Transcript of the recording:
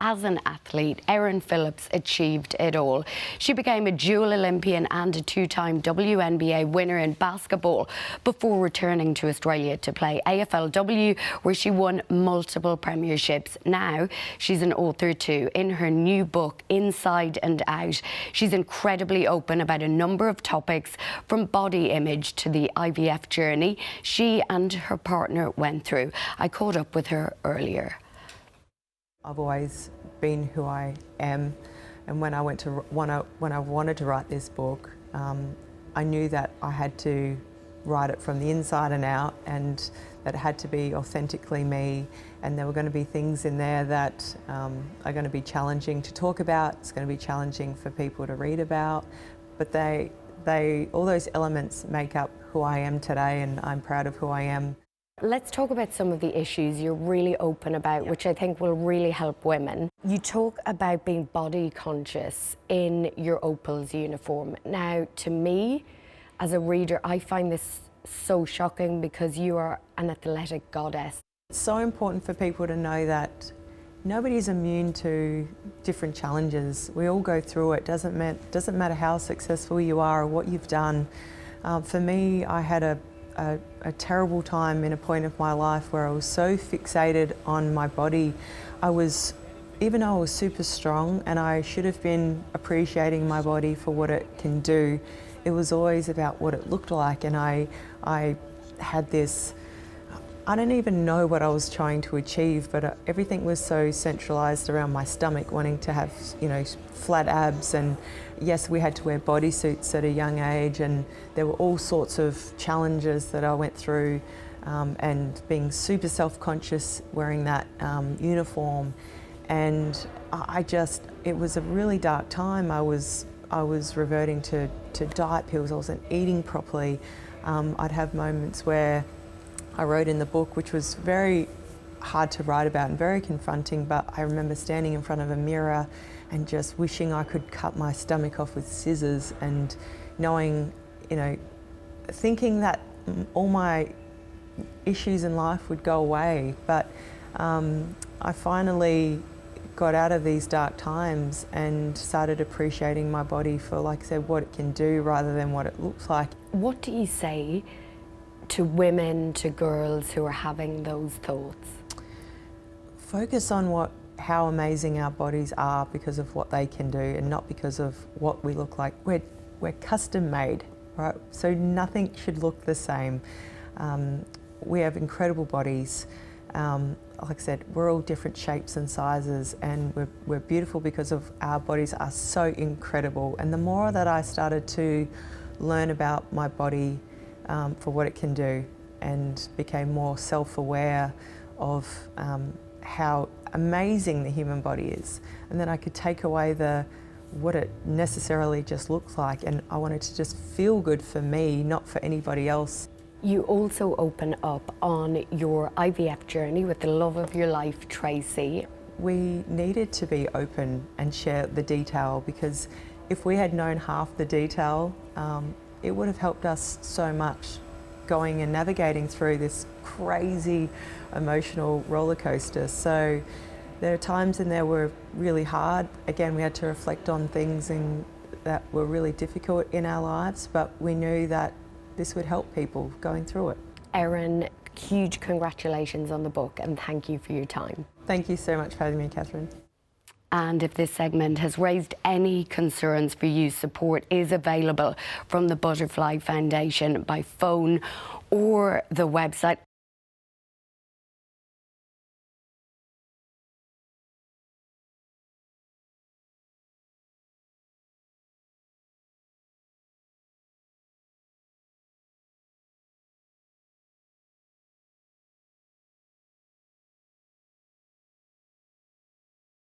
as an athlete, Erin Phillips achieved it all. She became a dual Olympian and a two-time WNBA winner in basketball before returning to Australia to play AFLW, where she won multiple premierships. Now, she's an author too. In her new book, Inside and Out, she's incredibly open about a number of topics, from body image to the IVF journey she and her partner went through. I caught up with her earlier. I've always been who I am, and when I wanted to write this book, I knew that I had to write it from the inside and out, and that it had to be authentically me, and there were going to be things in there that are going to be challenging to talk about. It's going to be challenging for people to read about, but all those elements make up who I am today, and I'm proud of who I am. Let's talk about some of the issues you're really open about, which I think will really help women. You talk about being body conscious in your Opals uniform. Now, to me, as a reader, I find this so shocking because you are an athletic goddess. It's so important for people to know that nobody's immune to different challenges. We all go through it. Doesn't matter how successful you are or what you've done. For me, I had a terrible time in a point of my life where I was so fixated on my body. Even though I was super strong and I should have been appreciating my body for what it can do, it was always about what it looked like, and I had this, I don't even know what I was trying to achieve, but everything was so centralised around my stomach, wanting to have, flat abs. And yes, we had to wear bodysuits at a young age, and there were all sorts of challenges that I went through, and being super self-conscious wearing that uniform. And it was a really dark time. I was reverting to diet pills. I wasn't eating properly. I'd have moments where I wrote in the book, which was very hard to write about and very confronting, but I remember standing in front of a mirror and just wishing I could cut my stomach off with scissors, and knowing, thinking that all my issues in life would go away. But I finally got out of these dark times and started appreciating my body for, like I said, what it can do rather than what it looks like. What do you say to women, to girls who are having those thoughts? Focus on how amazing our bodies are because of what they can do, and not because of what we look like. We're custom made, right? So nothing should look the same. We have incredible bodies. Like I said, we're all different shapes and sizes, and we're beautiful because of our bodies are so incredible. And the more that I started to learn about my body for what it can do, and became more self-aware of how amazing the human body is, and then I could take away what it necessarily just looks like, and I wanted to just feel good for me, not for anybody else. You also open up on your IVF journey with the love of your life, Tracy. We needed to be open and share the detail, because if we had known half the detail, it would have helped us so much going and navigating through this crazy emotional roller coaster. So there are times in there were really hard. Again, we had to reflect on things that were really difficult in our lives, but we knew that this would help people going through it. Erin, huge congratulations on the book, and thank you for your time. Thank you so much for having me, Catherine. And if this segment has raised any concerns for you, support is available from the Butterfly Foundation by phone or the website.